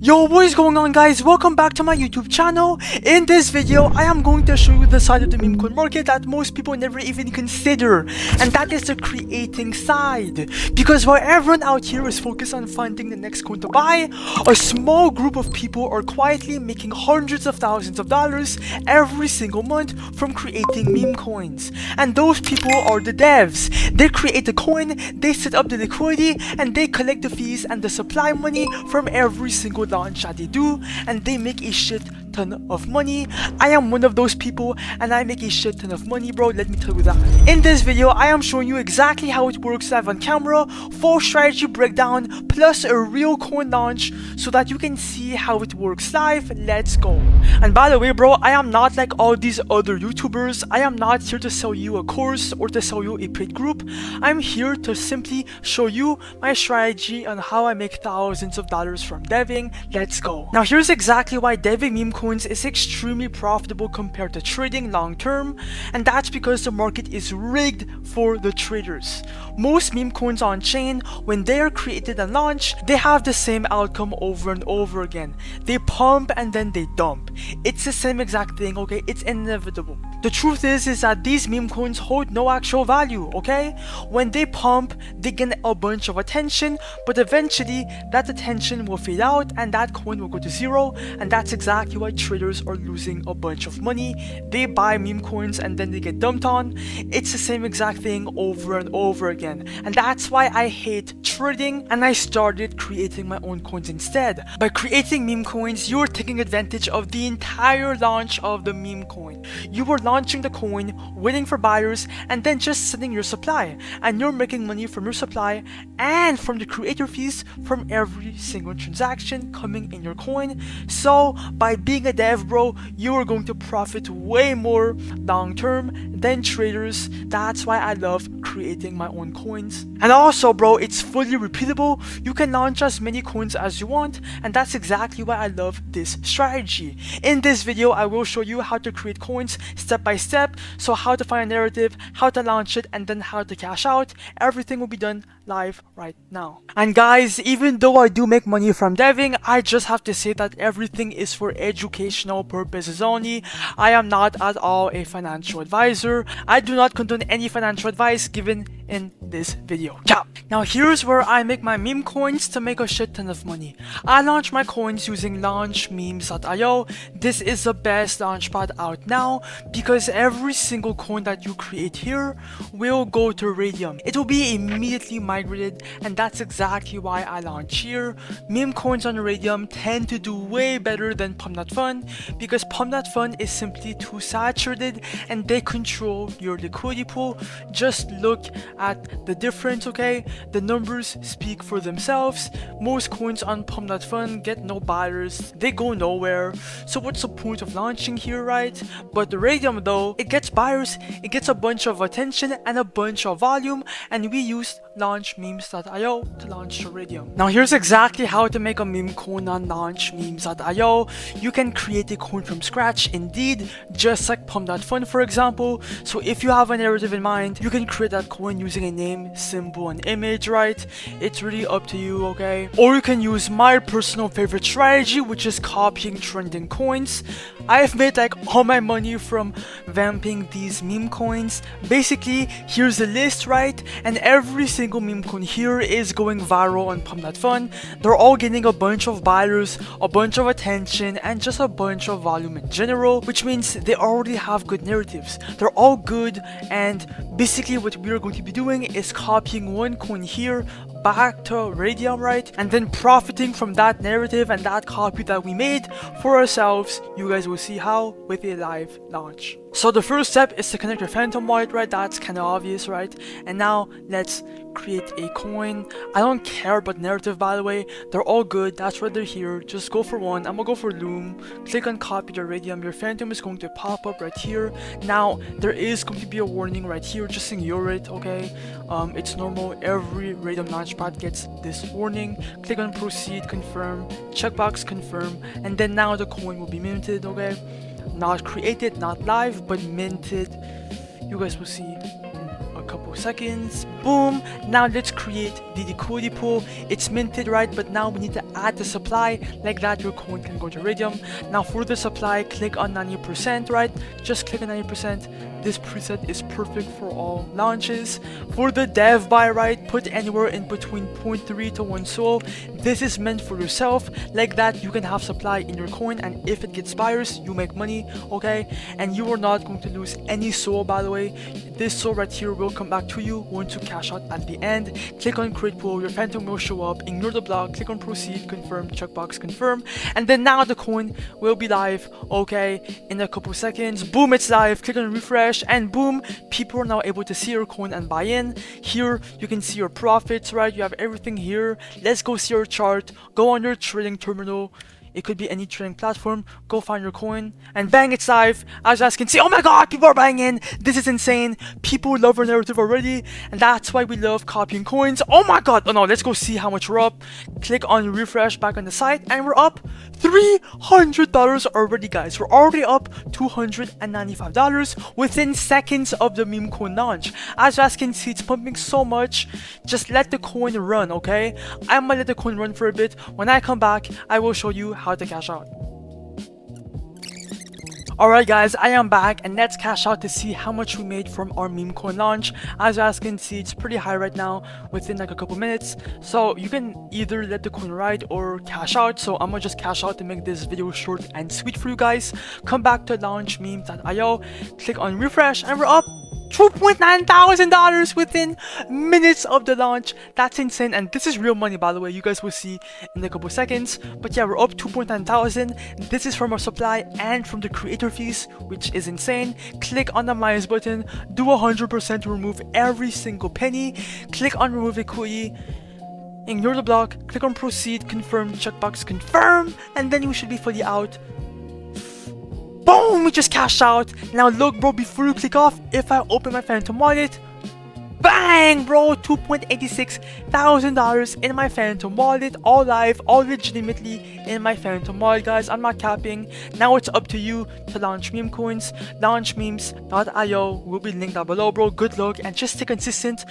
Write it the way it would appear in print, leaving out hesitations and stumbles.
Yo, what is going on, guys? Welcome back to my YouTube channel. In this video, I am going to show you the side of the meme coin market that most people never even consider, and that is the creating side. Because while everyone out here is focused on finding the next coin to buy, a small group of people are quietly making hundreds of thousands of dollars every single month from creating meme coins. And those people are the devs. They create the coin, they set up the liquidity, and they collect the fees and the supply money from every single launch that they do, and they make a shit ton of money. I am one of those people, and I make a shit ton of money, bro. Let me tell you that. In this video, I am showing you exactly how it works live on camera, full strategy breakdown, plus a real coin launch, so that you can see how it works live. Let's go. And by the way, bro, I am not like all these other YouTubers. I am not here to sell you a course or to sell you a paid group. I'm here to simply show you my strategy on how I make thousands of dollars from deving. Let's go. Now here's exactly why deving meme coins is extremely profitable compared to trading long term, and that's because the market is rigged for the traders. Most meme coins on chain, when they are created and launched, they have the same outcome over and over again. They pump and then they dump. It's the same exact thing, okay? It's inevitable. The truth is that these meme coins hold no actual value, okay? When they pump, they gain a bunch of attention, but eventually that attention will fade out and that coin will go to zero, and that's exactly why traders are losing a bunch of money. They buy meme coins and then they get dumped on. It's the same exact thing over and over again, and that's why I hate trading, and I started creating my own coins instead. By creating meme coins, you're taking advantage of the entire launch of the meme coin. You are launching the coin, waiting for buyers, and then just sending your supply, and you're making money from your supply and from the creator fees from every single transaction coming in your coin. So by being a dev, bro, you are going to profit way more long term than traders. That's why I love creating my own coins. And also, bro, it's fully repeatable. You can launch as many coins as you want, and that's exactly why I love this strategy. In this video, I will show you how to create coins step by step. So how to find a narrative, how to launch it, and then how to cash out. Everything will be done live right now. And guys, even though I do make money from deving, I just have to say that everything is for educational purposes only. I am not at all a financial advisor. I do not condone any financial advice given in this video. Yeah. Now here's where I make my meme coins to make a shit ton of money. I launch my coins using launchmemes.io. This is the best launchpad out now because every single coin that you create here will go to Raydium. It will be immediately migrated, and that's exactly why I launch here. Meme coins on Raydium tend to do way better than Pump.Fun because Pump.Fun is simply too saturated and they control your liquidity pool. Just look at the difference, okay? The numbers speak for themselves. Most coins on Pump.Fun get no buyers, they go nowhere. So what's the point of launching here, right? But the Raydium though, it gets buyers, it gets a bunch of attention and a bunch of volume, and we used launchmemes.io to launch the Raydium. Now here's exactly how to make a meme coin on launchmemes.io. You can create a coin from scratch indeed, just like Pump.Fun for example. So if you have a narrative in mind, you can create that coin using a name, symbol, and image, right? It's really up to you, okay? Or you can use my personal favorite strategy, which is copying trending coins. I've made like all my money from vamping these meme coins. Basically, here's a list, right? And every single meme coin here is going viral on Pump.Fun. They're all getting a bunch of buyers, a bunch of attention, and just a bunch of volume in general, which means they already have good narratives. They're all good, and basically what we're going to be doing is copying one coin here back to Raydium, right? And then profiting from that narrative and that copy that we made for ourselves. You guys will see how with a live launch. So the first step is to connect your Phantom wallet, right? That's kind of obvious, right? And now let's create a coin. I don't care about narrative, by the way. They're all good. That's why they're here. Just go for one. I'm gonna go for Loom. Click on copy to Raydium. Your Phantom is going to pop up right here. Now there is going to be a warning right here. Just ignore it, okay? It's normal. Every Raydium launchpad gets this warning. Click on proceed, confirm, checkbox confirm, and then now the coin will be minted, okay? Not created, not live, but minted. You guys will see in a couple seconds. Boom. Now let's create the liquidity pool. It's minted, right? But now we need to add the supply. Like that, your coin can go to Raydium. Now for the supply, click on 90%, right? Just click on 90%. This preset is perfect for all launches. For the dev buy, right, put anywhere in between 0.3 to 1 sol. This is meant for yourself. Like that, you can have supply in your coin, and if it gets buyers, you make money, okay? And you are not going to lose any sol, by the way. This sol right here will come back to you once you cash out at the end. Click on create pool, your phantom will show up. Ignore the block, click on proceed, confirm, checkbox confirm, and then now the coin will be live, okay, in a couple seconds. Boom, it's live. Click on refresh, and boom, people are now able to see your coin and buy in. Here you can see your profits, right? You have everything here. Let's go see your chart. Go on your trading terminal. It could be any trading platform. Go find your coin, and bang, it's live. As you guys can see, oh my god, people are buying in. This is insane. People love our narrative already, and that's why we love copying coins. Oh my god. Oh no, let's go see how much we're up. Click on refresh back on the site, and we're up $300 already, guys. We're already up $295 within seconds of the Memecoin launch. As you guys can see, it's pumping so much. Just let the coin run, okay? I'm gonna let the coin run for a bit. When I come back, I will show you how to cash out. Alright guys, I am back, and let's cash out to see how much we made from our Memecoin launch. As you guys can see, it's pretty high right now within like a couple minutes. So you can either let the coin ride or cash out. So I'm gonna just cash out to make this video short and sweet for you guys. Come back to launchmeme.io, click on refresh, and we're up $2.9 thousand within minutes of the launch. That's insane, and this is real money, by the way. You guys will see in a couple seconds. But yeah, we're up $2.9 thousand. This is from our supply and from the creator fees, which is insane. Click on the minus button, do 100% to remove every single penny. Click on remove liquidity, ignore the block, click on proceed, confirm, checkbox confirm, and then you should be fully out. Boom, we just cashed out. Now look, bro, before you click off, if I open my Phantom wallet, bang, bro, $2.86 thousand in my Phantom wallet, all live, all legitimately in my Phantom wallet, guys. I'm not capping. Now it's up to you to launch meme coins. Launchmemes.io will be linked down below, bro. Good luck and just stay consistent.